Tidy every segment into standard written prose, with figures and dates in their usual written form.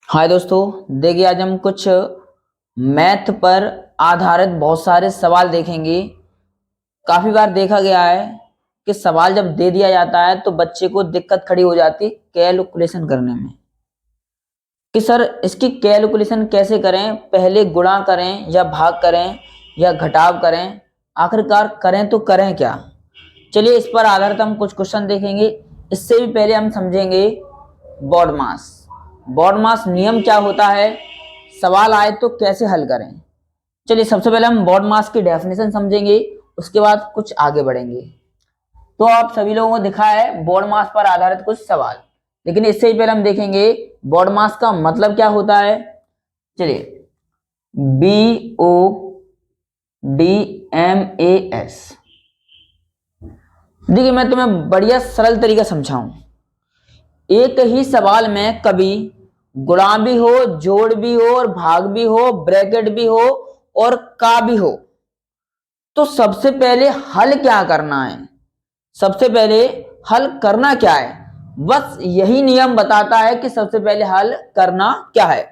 हाय दोस्तों, देखिए आज हम कुछ मैथ पर आधारित बहुत सारे सवाल देखेंगे। काफी बार देखा गया है कि सवाल जब दे दिया जाता है तो बच्चे को दिक्कत खड़ी हो जाती है कैलकुलेशन करने में कि सर इसकी कैलकुलेशन कैसे करें, पहले गुणा करें या भाग करें या घटाव करें, आखिरकार करें तो करें क्या। चलिए इस पर आधारित हम कुछ क्वेश्चन देखेंगे। इससे भी पहले हम समझेंगे बॉड मास। बॉड मास नियम क्या होता है, सवाल आए तो कैसे हल करें। चलिए सबसे पहले हम बॉड मास की डेफिनेशन समझेंगे, उसके बाद कुछ आगे बढ़ेंगे। तो आप सभी लोगों को दिखा है बॉड मास पर आधारित कुछ सवाल, लेकिन इससे ही पहले हम देखेंगे बॉड मास का मतलब क्या होता है। चलिए BODMAS। देखिए मैं तुम्हें बढ़िया सरल तरीका समझाऊं। एक ही सवाल में कभी गुणा भी हो, जोड़ भी हो और भाग भी हो, ब्रैकेट भी हो और का भी हो, तो सबसे पहले हल क्या करना है, सबसे पहले हल करना क्या है, बस यही नियम बताता है कि सबसे पहले हल करना क्या है।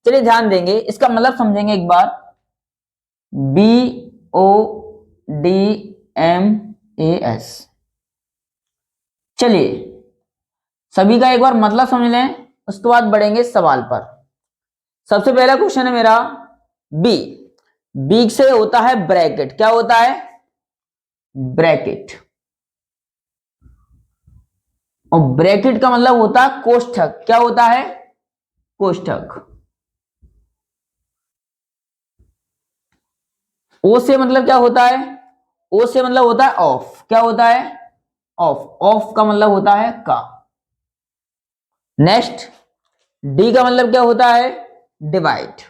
चलिए ध्यान देंगे, इसका मतलब समझेंगे एक बार। BODMAS। चलिए सभी का एक बार मतलब समझ लें, उसके बाद बढ़ेंगे सवाल पर। सबसे पहला क्वेश्चन है मेरा बी। बी से होता है ब्रैकेट। क्या होता है? ब्रैकेट। और ब्रैकेट का मतलब होता है कोष्ठक। क्या होता है? कोष्ठक। ओ से मतलब क्या होता है? ओ से मतलब होता है ऑफ। क्या होता है? ऑफ। ऑफ का मतलब होता है का। नेक्स्ट डी का मतलब क्या होता है? डिवाइड।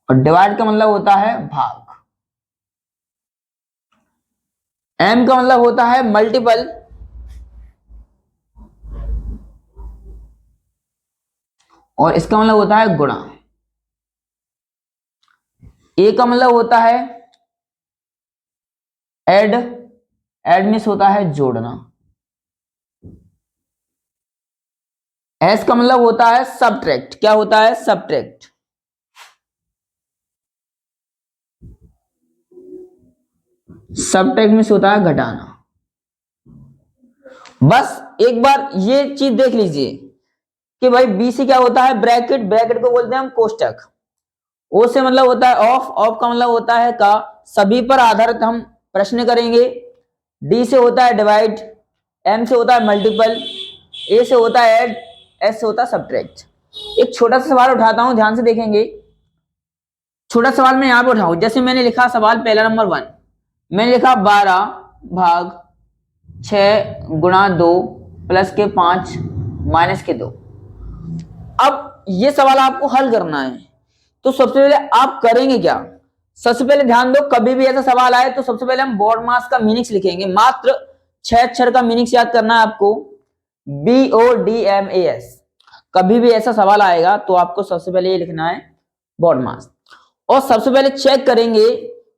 और डिवाइड का मतलब होता है भाग। एम का मतलब होता है मल्टीपल। और इसका मतलब होता है गुणा। ए का मतलब होता है ऐड। ऐड मीन्स होता है जोड़ना। एस का मतलब होता है सबट्रैक्ट। क्या होता है? सबट्रैक्ट। सबट्रैक्ट मीन्स होता है घटाना। बस एक बार ये चीज देख लीजिए कि भाई बी से क्या होता है? ब्रैकेट। ब्रैकेट को बोलते हैं हम कोष्टक। ओ से मतलब होता है ऑफ। ऑफ का मतलब होता है का। सभी पर आधारित हम प्रश्न करेंगे। डी से होता है डिवाइड। एम से होता है मल्टीपल। ए से होता है ऐड। एस से होता है सबट्रैक्ट। एक छोटा सा सवाल उठाता हूं, ध्यान से देखेंगे। छोटा सवाल मैं यहां पे उठाऊं, जैसे मैंने लिखा सवाल पहला नंबर 1, मैंने लिखा 12 भाग 6 गुणा 2 प्लस के 5 माइनस के 2। अब ये सवाल आपको हल करना है, तो सबसे पहले आप करेंगे क्या? सबसे पहले ध्यान दो, कभी भी ऐसा सवाल आए तो सबसे पहले हम बॉड मास का मीनिंग्स लिखेंगे। मात्र 6 अक्षर का मीनिंग्स याद करना है आपको। BODMAS। कभी भी ऐसा सवाल आएगा तो आपको सबसे पहले ये लिखना है बॉड मास। और सबसे पहले चेक करेंगे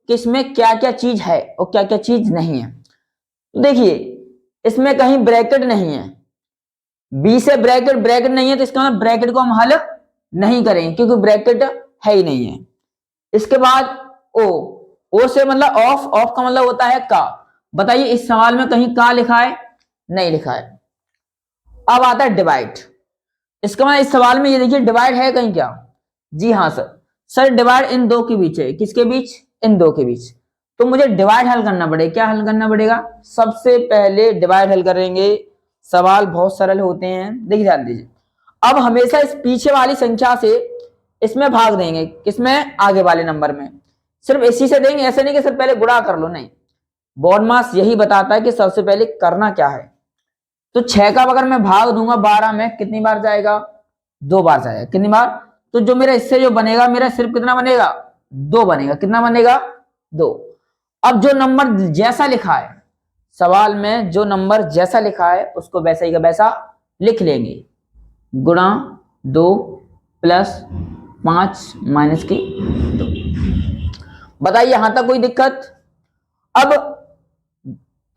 कि इसमें क्या क्या चीज है और क्या क्या चीज नहीं है। देखिए इसमें कहीं ब्रैकेट नहीं है। बी से ब्रैकेट ब्रैकेट नहीं है तो इसका मतलब ब्रैकेट को हम हल नहीं करेंगे क्योंकि ब्रैकेट है ही नहीं है। इसके बाद ओ। ओ से मतलब ऑफ। ऑफ का मतलब होता है का। बताइए इस सवाल में कहीं का लिखा है? नहीं लिखा है। अब आता है डिवाइड। इसका मतलब इस सवाल में ये देखिए डिवाइड है कहीं क्या? जी हाँ सर। सर डिवाइड इन दो के बीच है। किसके बीच? इन दो के बीच। तो मुझे डिवाइड हल करना पड़ेगा। क्या हल करना पड़ेगा? सबसे पहले डिवाइड हल करेंगे। सवाल बहुत सरल होते हैं, देखिए ध्यान दीजिए। अब हमेशा इस पीछे वाली संख्या से इसमें भाग देंगे। किसमें? आगे वाले नंबर में। सिर्फ इसी से देंगे, ऐसे नहीं कि सिर्फ पहले गुणा कर लो, नहीं। बॉड मास यही बताता है कि सबसे पहले करना क्या है। तो 6 का अगर मैं भाग दूंगा 12 में, कितनी बार जाएगा? 2 बार जाएगा। कितनी बार? तो जो मेरा इससे जो बनेगा, मेरा सिर्फ कितना बनेगा? 2 बनेगा। कितना बनेगा? 2। अब जो नंबर जैसा लिखा है सवाल में, जो नंबर जैसा लिखा है उसको वैसा ही का वैसा लिख लेंगे। गुणा 2 प्लस 5 माइनस की 2। बताइए यहां तक कोई दिक्कत? अब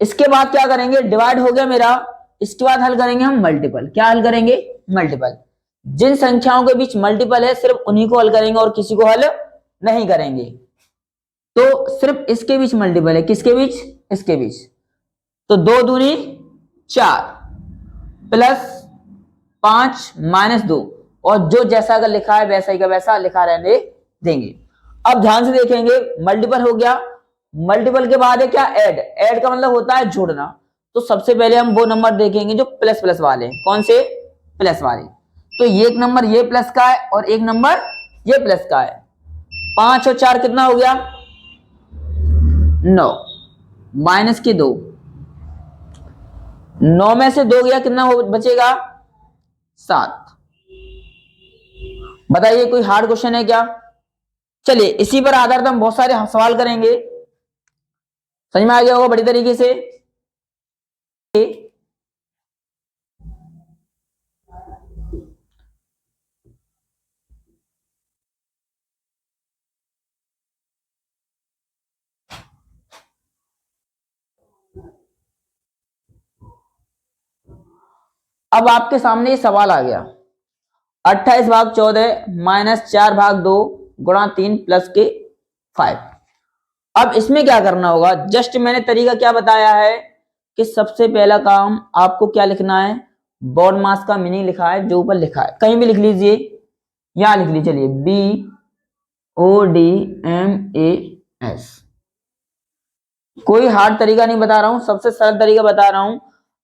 इसके बाद क्या करेंगे? डिवाइड हो गया मेरा, इसके बाद हल करेंगे हम मल्टीपल। क्या हल करेंगे? मल्टीपल। जिन संख्याओं के बीच मल्टीपल है सिर्फ उन्हीं को हल करेंगे और किसी को हल नहीं करेंगे। तो सिर्फ इसके बीच मल्टीपल है, किसके बीच? इसके बीच। तो 2 दूनी 4 प्लस 5 माइनस 2, और जो जैसा अगर लिखा है वैसा ही का वैसा लिखा रहने देंगे। अब ध्यान से देखेंगे, मल्टीपल हो गया। मल्टीपल के बाद है क्या? ऐड। ऐड का मतलब होता है जोड़ना। तो सबसे पहले हम वो नंबर देखेंगे जो प्लस प्लस वाले। कौन से? प्लस वाले। तो ये एक नंबर ये प्लस का है और एक नंबर ये प्लस का है। 5 और 4 कितना हो गया? 9 माइनस के 2, 9 में से 2 गया, कितना बचेगा? 7। बताइए कोई हार्ड क्वेश्चन है क्या? चलिए इसी पर आधारित हम बहुत सारे सवाल करेंगे। समझ में आ गया होगा बड़ी तरीके से। अब आपके सामने ये सवाल आ गया, 28 भाग 14 माइनस 4 भाग 2 गुणा 3 प्लस के 5। अब इसमें क्या करना होगा? जस्ट मैंने तरीका क्या बताया है कि सबसे पहला काम आपको क्या लिखना है? बॉड मास का मीनिंग लिखा है जो ऊपर लिखा है, कहीं भी लिख लीजिए, यहां लिख लीजिए। चलिए BODMAS। कोई हार्ड तरीका नहीं बता रहा हूं, सबसे सरल तरीका बता रहा हूं।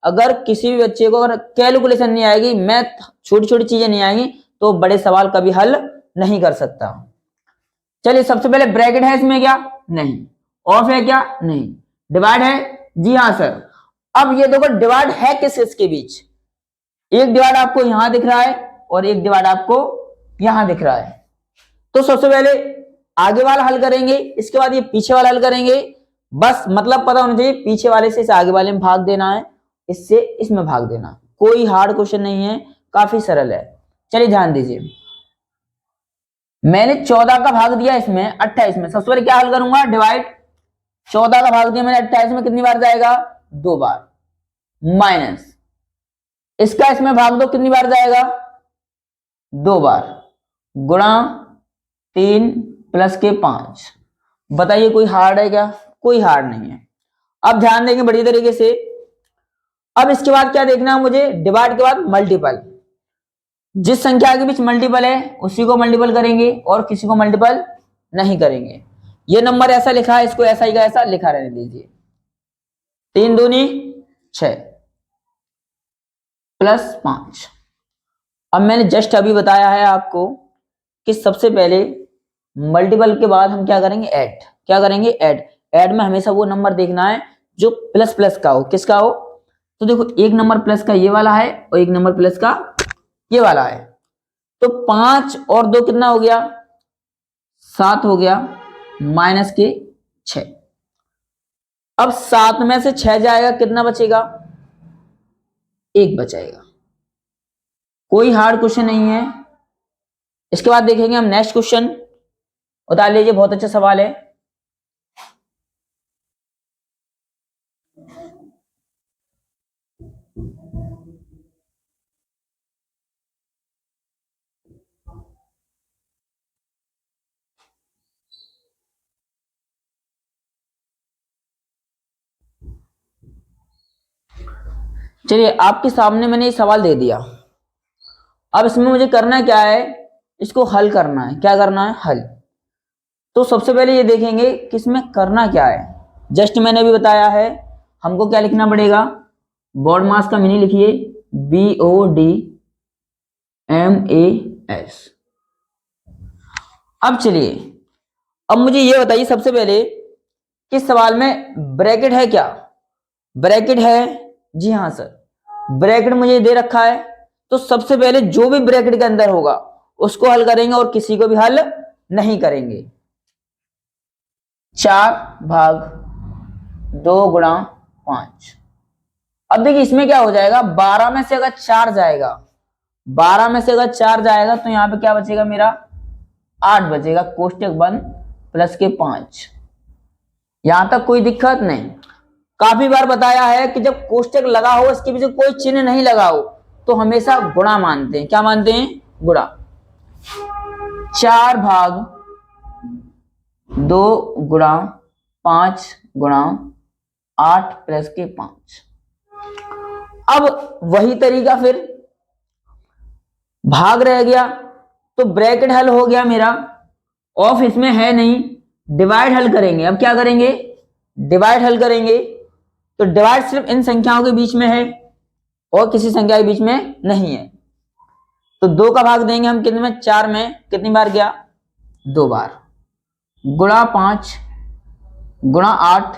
अगर किसी भी बच्चे को अगर कैलकुलेशन नहीं आएगी, मैथ छोटी छोटी चीजें नहीं आएंगी, तो बड़े सवाल कभी हल नहीं कर सकता। चलिए सबसे पहले ब्रैकेट है इसमें क्या? नहीं। ऑफ है क्या? नहीं। डिवाइड है? जी हाँ सर। अब ये देखो डिवाइड है किस किसके बीच? एक डिवाइड आपको यहां दिख रहा है और एक डिवाइड आपको यहां दिख रहा है। तो सबसे पहले आगे वाला हल करेंगे, इसके बाद ये पीछे वाला हल करेंगे। बस मतलब पता होना चाहिए, पीछे वाले से इस आगे वाले में भाग देना है, इससे इसमें भाग देना। कोई हार्ड क्वेश्चन नहीं है, काफी सरल है। चलिए ध्यान दीजिए, मैंने 14 का भाग दिया इसमें 28 में। सबसे पहले क्या हल करूंगा? डिवाइड। 14 का भाग दिया मैंने 28 में, कितनी बार जाएगा? 2 बार। माइनस इसका इसमें भाग दो, कितनी बार जाएगा? 2 बार। गुणा 3 प्लस के 5। बताइए कोई हार्ड है क्या? कोई हार्ड नहीं है। अब ध्यान देंगे बड़ी तरीके से। अब इसके बाद क्या देखना है मुझे? डिवाइड के बाद मल्टीपल। जिस संख्या के बीच मल्टीपल है उसी को मल्टीपल करेंगे और किसी को मल्टीपल नहीं करेंगे। ये नंबर ऐसा लिखा है, इसको ऐसा ही का ऐसा लिखा रहने दीजिए। 3 दूनी 6 प्लस 5। अब मैंने जस्ट अभी बताया है आपको कि सबसे पहले मल्टीपल के बाद हम क्या करेंगे? ऐड। क्या करेंगे? ऐड। ऐड में हमेशा वो नंबर देखना है जो प्लस प्लस का हो। किसका हो? तो देखो एक नंबर प्लस का ये वाला है और एक नंबर प्लस का ये वाला है। तो 5 और 2 कितना हो गया? 7 हो गया, माइनस के 6। अब 7 में से 6 जाएगा, कितना बचेगा? 1 बचेगा। कोई हार्ड क्वेश्चन नहीं है। इसके बाद देखेंगे हम नेक्स्ट क्वेश्चन। उतार लीजिए, बहुत अच्छा सवाल है। चलिए आपके सामने मैंने ये सवाल दे दिया। अब इसमें मुझे करना क्या है? इसको हल करना है। क्या करना है? हल। तो सबसे पहले ये देखेंगे कि इसमें करना क्या है। जस्ट मैंने भी बताया है, हमको क्या लिखना पड़ेगा? बॉड मास का मीनिंग लिखिए, BODMAS। अब चलिए, अब मुझे ये बताइए सबसे पहले कि सवाल में ब्रैकेट है क्या? ब्रैकेट है? जी हाँ सर, ब्रैकेट मुझे दे रखा है। तो सबसे पहले जो भी ब्रैकेट के अंदर होगा उसको हल करेंगे और किसी को भी हल नहीं करेंगे। 4 भाग 2 गुणा 5। अब देखिए इसमें क्या हो जाएगा? 12 में से अगर 4 जाएगा, 12 में से अगर 4 जाएगा तो यहां पे क्या बचेगा मेरा? 8 बचेगा। कोष्टक बंद प्लस के 5। यहां तक कोई दिक्कत नहीं। काफी बार बताया है कि जब कोष्टक लगा हो, इसके पीछे कोई चिन्ह नहीं लगा हो, तो हमेशा गुणा मानते हैं। क्या मानते हैं? गुणा। 4 भाग 2 गुणा 5 गुणा 8 प्लस के 5। अब वही तरीका, फिर भाग रह गया तो ब्रैकेट हल हो गया मेरा, ऑफ इसमें है नहीं, डिवाइड हल करेंगे। अब क्या करेंगे? डिवाइड हल करेंगे। तो डिवाइड सिर्फ इन संख्याओं के बीच में है और किसी संख्या के बीच में नहीं है। तो 2 का भाग देंगे हम कितने में? 4 में। कितनी बार गया? 2 बार। गुणा 5 गुणा 8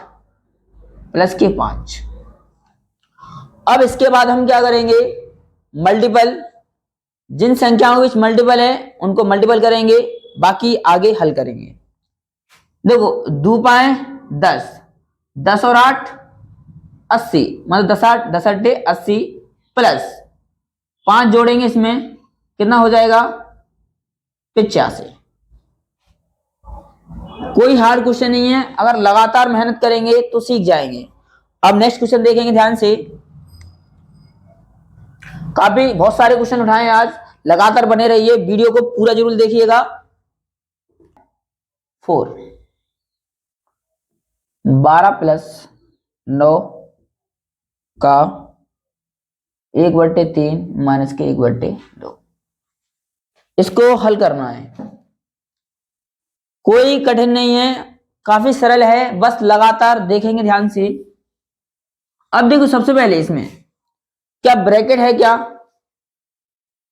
प्लस के 5। अब इसके बाद हम क्या करेंगे? मल्टीपल, जिन संख्याओं के बीच मल्टीपल है उनको मल्टीपल करेंगे, बाकी आगे हल करेंगे। देखो 2 पाए 10, 10 और 8 80, मतलब 10 8 10 8 80 प्लस 5 जोड़ेंगे इसमें, कितना हो जाएगा? 85। कोई हार्ड क्वेश्चन नहीं है, अगर लगातार मेहनत करेंगे तो सीख जाएंगे। अब नेक्स्ट क्वेश्चन देखेंगे ध्यान से। काफी बहुत सारे क्वेश्चन उठाए आज, लगातार बने रहिए, वीडियो को पूरा जरूर देखिएगा। 4 12 प्लस 9 का 1/3 माइनस के 1/2, इसको हल करना है। कोई कठिन नहीं है, काफी सरल है, बस लगातार देखेंगे ध्यान से। अब देखो सबसे पहले इसमें क्या ब्रैकेट है? क्या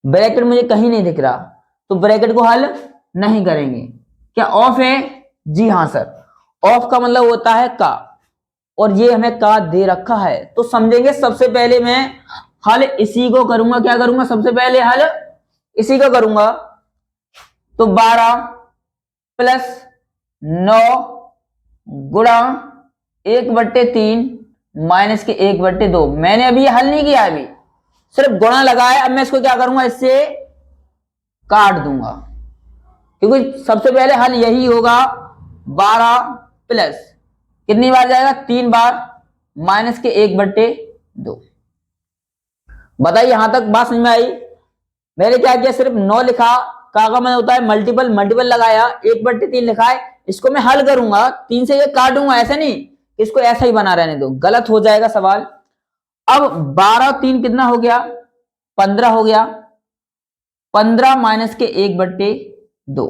ब्रैकेट मुझे कहीं नहीं दिख रहा, तो ब्रैकेट को हल नहीं करेंगे। क्या ऑफ है? जी हाँ सर, ऑफ का मतलब होता है का, और ये हमें का दे रखा है, तो समझेंगे सबसे पहले मैं हल इसी को करूंगा। क्या करूंगा? सबसे पहले हल इसी को करूंगा। तो 12 प्लस 9 गुणा 1/3 माइनस के 1/2। मैंने अभी हल नहीं किया, अभी सिर्फ गुणा लगाया। अब मैं इसको क्या करूंगा? इससे काट दूंगा, क्योंकि सबसे पहले हल यही होगा। 12 प्लस कितनी बार जाएगा? 3 बार, माइनस के 1/2। बताइए यहां तक बात समझ में आई? मैंने क्या किया? सिर्फ 9 लिखा, का मतलब होता है मल्टीपल, मल्टीपल लगाया, 1/3 लिखा है, इसको मैं हल करूंगा, 3 से ये काटूंगा, ऐसे नहीं, इसको ऐसा ही बना रहने दो, गलत हो जाएगा सवाल। अब 12 और 3 कितना हो गया? 15 हो गया। 15 माइनस के 1/2,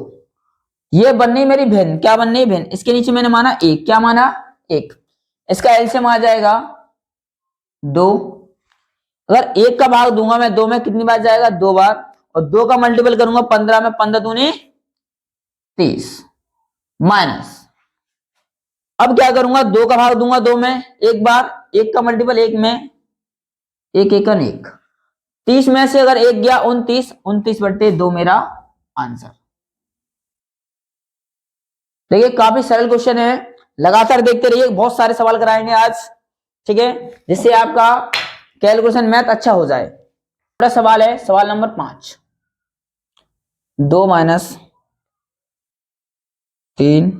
ये बननी मेरी भिन्न। क्या बननी? भिन्न। इसके नीचे मैंने माना 1। क्या माना? 1। इसका एलसीएम आ जाएगा 2। अगर 1 का भाग दूंगा मैं 2 में, कितनी बार जाएगा? 2 बार। और 2 का मल्टीपल करूंगा 15 में, 15 दूनी 30 माइनस। अब क्या करूंगा? 2 का भाग दूंगा 2 में 1 बार, 1 का मल्टीपल 1 में, 1 एकन 1, 30 में से अगर 1 गया 29, 29/2 मेरा आंसर। देखिए काफी सरल क्वेश्चन है, लगातार देखते रहिए, बहुत सारे सवाल कराएंगे आज, ठीक है, जिससे आपका कैलकुलेशन मैथ अच्छा हो जाए। बड़ा सवाल है, सवाल नंबर 5। 2 माइनस 3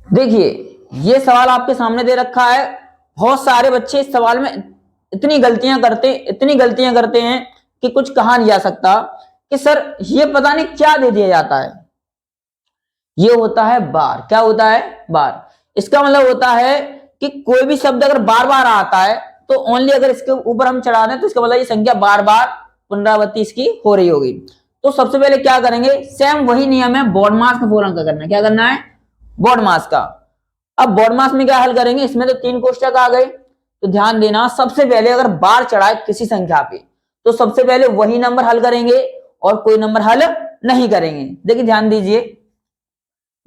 देखिए ये सवाल आपके सामने दे रखा है। बहुत सारे बच्चे इस सवाल में इतनी गलतियां करते हैं कि कुछ कहा नहीं जा सकता कि सर ये पता नहीं क्या दे दिया जाता है। ये होता है बार। क्या होता है? बार। इसका मतलब होता है कि कोई भी शब्द अगर बार बार आता है तो ओनली अगर इसके ऊपर हम चढ़ा दें तो इसका मतलब ये संख्या बार बार पुनरावृत्ति इसकी हो रही होगी। तो सबसे पहले क्या करेंगे? सेम वही नियम है, BODMAS का फॉर्मूला करना है। क्या करना है? BODMAS का। अब BODMAS में क्या हल करेंगे? इसमें तो 3 कोष्टक आ गए, तो ध्यान देना सबसे पहले अगर बार चढ़ाए किसी संख्या पे तो सबसे पहले वही नंबर हल करेंगे और कोई नंबर हल नहीं करेंगे। देखिए ध्यान दीजिए,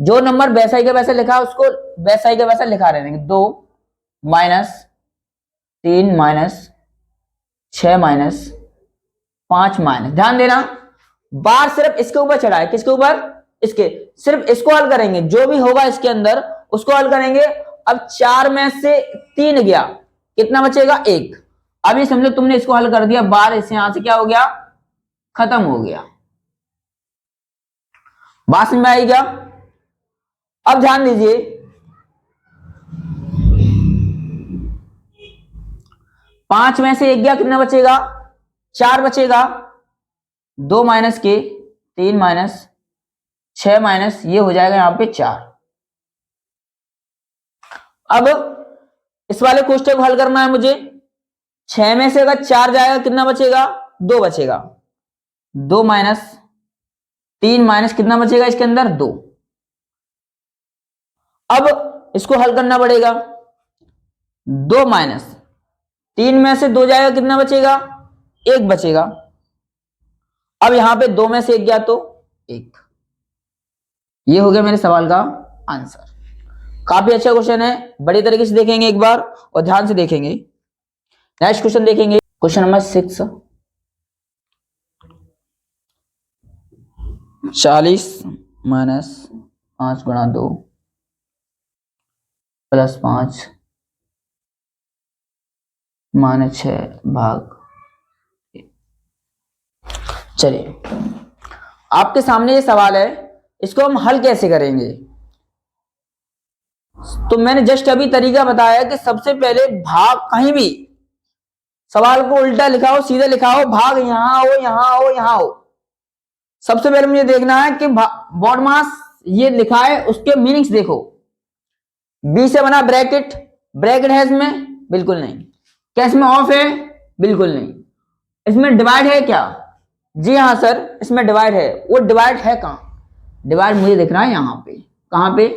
जो नंबर वैसा ही का वैसा लिखा है उसको वैसा ही का वैसा लिखा रहेंगे। 2 माइनस 3 माइनस 6 माइनस 5 माइनस। ध्यान देना बार सिर्फ इसके ऊपर चढ़ा है। किसके ऊपर? इसके, सिर्फ इसको हल करेंगे, जो भी होगा इसके अंदर उसको हल करेंगे। अब 4 में से 3 गया, कितना बचेगा? 1। अब ये समझो तुमने इसको हल कर दिया, बार इसे यहां से क्या हो गया? खत्म हो गया। बात समझ में आई क्या? अब ध्यान दीजिए, 5 में से 1 गया, कितना बचेगा? 4 बचेगा। 2 माइनस के 3 माइनस 6 माइनस ये हो जाएगा यहां पे 4। अब इस वाले क्वेश्चन को हल करना है मुझे। 6 में से अगर 4 जाएगा कितना बचेगा? 2 बचेगा। 2 माइनस 3 माइनस कितना बचेगा इसके अंदर? 2। अब इसको हल करना पड़ेगा। 2 माइनस 3 में से 2 जाएगा, कितना बचेगा? 1 बचेगा। अब यहां पे 2 में से 1 गया तो 1। ये हो गया मेरे सवाल का आंसर। काफी अच्छा क्वेश्चन है, बड़ी तरीके से देखेंगे एक बार और ध्यान से देखेंगे। नेक्स्ट क्वेश्चन देखेंगे, क्वेश्चन नंबर 6। 40 माइनस 5 गुणा 2 प्लस 5 माइनस 6 भाग। चलिए, आपके सामने ये सवाल है, इसको हम हल कैसे करेंगे? तो मैंने जस्ट अभी तरीका बताया कि सबसे पहले भाग, कहीं भी सवाल को उल्टा लिखा हो सीधे लिखा हो, भाग यहां हो यहां हो यहां हो, सबसे पहले मुझे देखना है कि बॉड मास ये लिखा है उसके मीनिंग्स देखो। बी से बना ब्रैकेट, ब्रैकेट है इसमें? बिल्कुल नहीं। क्या इसमें ऑफ है? बिल्कुल नहीं। इसमें डिवाइड है क्या? जी हाँ सर, इसमें डिवाइड है। वो डिवाइड है कहां? डिवाइड मुझे दिख रहा है यहां पे। कहां पे?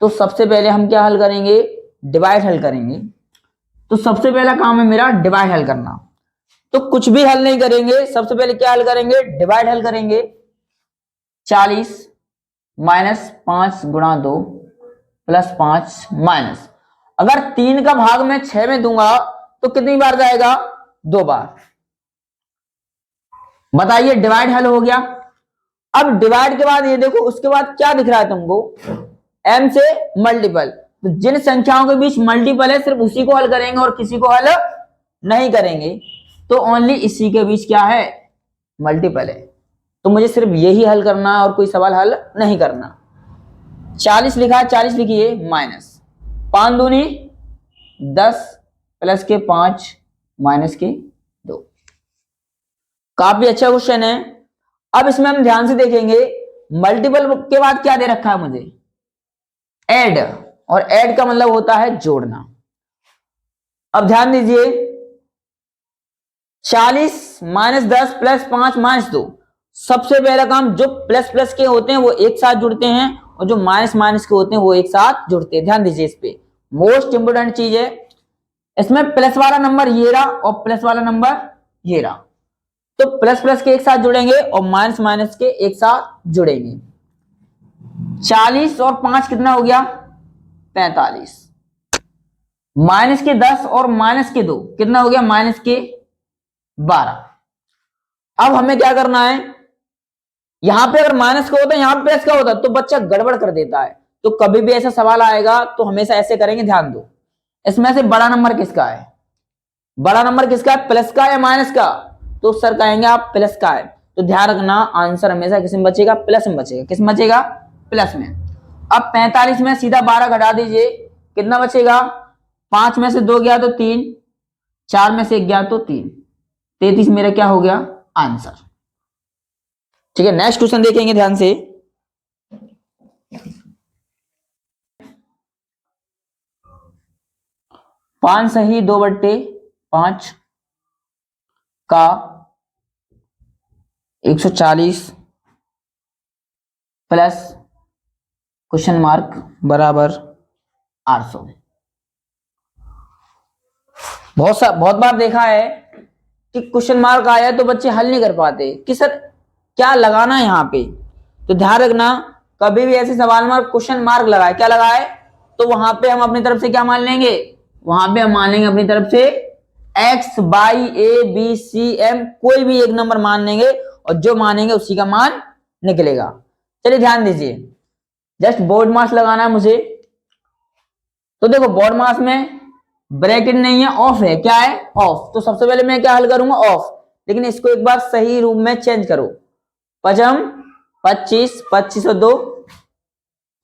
तो सबसे पहले हम क्या हल करेंगे? डिवाइड हल करेंगे। तो सबसे पहला काम है मेरा डिवाइड हल करना। तो कुछ भी हल नहीं करेंगे, सबसे पहले क्या हल करेंगे? डिवाइड हल करेंगे। 40 माइनस 5 गुणा 2 प्लस 5 माइनस, अगर 3 का भाग मैं 6 में दूंगा तो कितनी बार जाएगा? 2 बार। बताइए, डिवाइड हल हो गया। अब डिवाइड के बाद ये देखो, उसके बाद क्या दिख रहा है तुमको? m से मल्टीपल। तो जिन संख्याओं के बीच मल्टीपल है सिर्फ उसी को हल करेंगे और किसी को हल नहीं करेंगे। तो ओनली इसी के बीच क्या है? मल्टीपल है। तो मुझे सिर्फ यही हल करना है और कोई सवाल हल नहीं करना। 40 लिखा है, 40 लिखिए माइनस 5 दूनी 10 प्लस के 5 माइनस के 2। काफी अच्छा क्वेश्चन है। अब इसमें हम ध्यान से देखेंगे, मल्टीपल के बाद क्या दे रखा है मुझे? ऐड, और ऐड का मतलब होता है जोड़ना। अब ध्यान दीजिए, 40 माइनस 10 प्लस 5 माइनस 2, सबसे पहला काम, जो प्लस प्लस के होते हैं वो एक साथ जुड़ते हैं और जो माइनस माइनस के होते हैं वो एक साथ जुड़ते हैं। ध्यान दीजिए, इस पे मोस्ट इंपोर्टेंट चीज है। इसमें प्लस वाला नंबर ये रहा और प्लस वाला नंबर ये रहा, तो प्लस प्लस के एक साथ जुड़ेंगे और माइनस माइनस के एक साथ जुड़ेंगे। 40 और 5 कितना हो गया? 45। माइनस के 10 और माइनस के 2 कितना हो गया? माइनस के 12। अब हमें क्या करना है, यहां पे अगर माइनस का होता है, यहां पे प्लस का होता तो बच्चा गड़बड़ कर देता है। तो कभी भी ऐसा सवाल आएगा तो हमेशा ऐसे करेंगे। ध्यान दो, इसमें से बड़ा नंबर किसका है? बड़ा नंबर किसका है? प्लस का या माइनस का? तो सर कहेंगे आप प्लस का है। तो ध्यान रखना, आंसर हमेशा किस में बचेगा? प्लस में बचेगा। किस में बचेगा? प्लस में। अब 45 में सीधा 12 घटा दीजिए, कितना बचेगा? 5 में से 2 गया तो 3, 4 में से 1 गया तो 3, 33 मेरा क्या हो गया? आंसर। ठीक है, नेक्स्ट क्वेश्चन देखेंगे ध्यान से। पांच सही 2/5 का 140 प्लस क्वेश्चन मार्क बराबर 800। बहुत बार देखा है कि क्वेश्चन मार्क आया तो बच्चे हल नहीं कर पाते कि सर क्या लगाना है यहाँ पे। तो ध्यान रखना, कभी भी ऐसे सवाल में क्वेश्चन मार्क लगाए, क्या लगाए, तो वहां पे हम अपनी तरफ से क्या मान लेंगे? वहां पे हम मान लेंगे अपनी तरफ से x, y, a, b, c, m, कोई भी एक नंबर मान लेंगे और जो मानेंगे उसी का मान निकलेगा। चलिए ध्यान दीजिए, जस्ट बोर्ड मास लगाना है मुझे। तो देखो बोर्ड मास में ब्रैकेट नहीं है, ऑफ है, क्या है, ऑफ। तो सबसे पहले मैं क्या हल करूंगा, ऑफ। लेकिन इसको एक बार सही रूप में चेंज करो। पचम 25, 25 और 2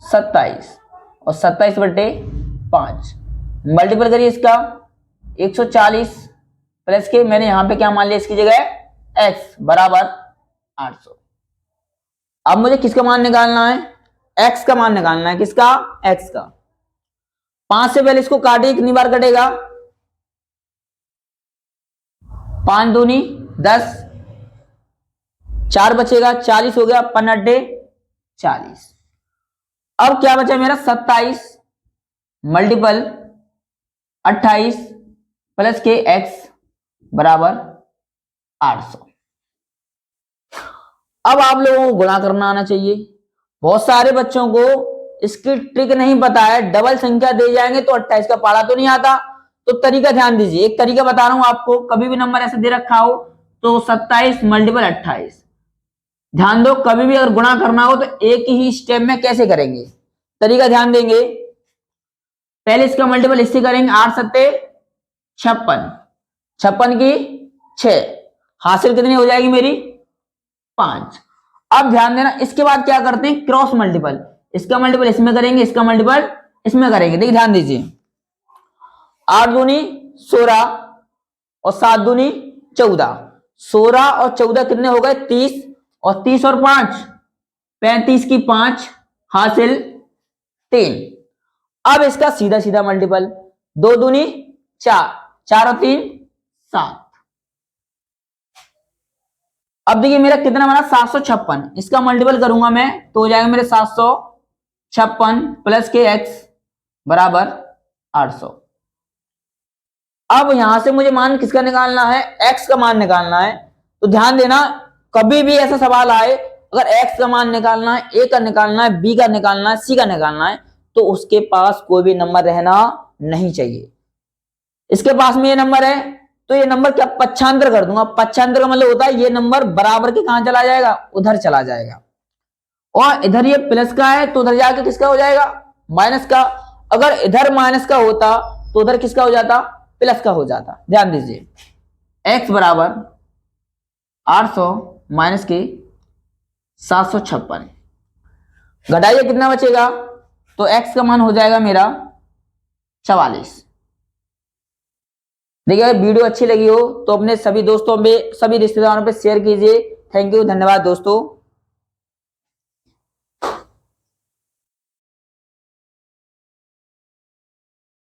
27 और 27/5 मल्टीपल करिए इसका 140 प्लस के मैंने यहां पे क्या मान लिया इसकी जगह x बराबर 800। अब मुझे किसका मान निकालना है, x का मान निकालना है। किसका, x का। 5 से पहले इसको काटिए, कितनी बार कटेगा, 5 दूनी 10, 4 बचेगा, 40 हो गया, 15 40। अब क्या बचा मेरा 27 मल्टीपल 28 प्लस के x बराबर 800। अब आप लोगों को गुणा करना आना चाहिए। बहुत सारे बच्चों को इसकी ट्रिक नहीं पता है, डबल संख्या दे जाएंगे तो 28 का पारा तो नहीं आता। तो तरीका ध्यान दीजिए, एक तरीका बता रहा हूं आपको। कभी भी नंबर ऐसे दे रखा हो तो 27 मल्टीपल 28, ध्यान दो, कभी भी अगर गुणा करना हो तो एक ही स्टेप में कैसे करेंगे, तरीका ध्यान देंगे। पहले इसका मल्टीपल इससे करेंगे, 8 सत्ते 56, 56 की 6, हासिल कितनी हो जाएगी मेरी 5। अब ध्यान देना, इसके बाद क्या करते हैं, क्रॉस मल्टीपल। इसका मल्टीपल इसमें करेंगे, इसका मल्टीपल इसमें करेंगे। देखिए ध्यान दीजिए, 8 दूनी 16 और 7 दूनी 14, 16 और 14 कितने हो गए 30, और 30 और 5 35 की 5 हासिल 3। अब इसका सीधा सीधा मल्टीपल, 2 दूनी 4, 4 और 3 7। अब देखिए मेरा कितना बना 756, इसका मल्टीपल करूंगा मैं तो हो जाएगा मेरे 756 प्लस के x बराबर 800। अब यहां से मुझे मान किसका निकालना है, x का मान निकालना है। तो ध्यान देना, कभी भी ऐसा सवाल आए, अगर x का मान निकालना है, a का निकालना है, b का निकालना है, c का निकालना है, तो उसके पास कोई भी नंबर रहना नहीं चाहिए। इसके पास में ये नंबर है तो ये नंबर क्या पक्षांतर कर दूंगा। पक्षांतर का मतलब होता है ये नंबर बराबर के कहां चला जाएगा, उधर चला जाएगा। और इधर ये प्लस का है तो उधर जाके किसका हो जाएगा, माइनस का। अगर इधर माइनस का होता तो उधर किसका हो जाता, प्लस का हो जाता। ध्यान दीजिए, x बराबर 800 माइनस के 756, घटाइए कितना बचेगा, तो x का मान हो जाएगा मेरा 44। देखिए अगर वीडियो अच्छी लगी हो तो अपने सभी दोस्तों में, सभी रिश्तेदारों पे शेयर कीजिए। थैंक यू, धन्यवाद दोस्तों।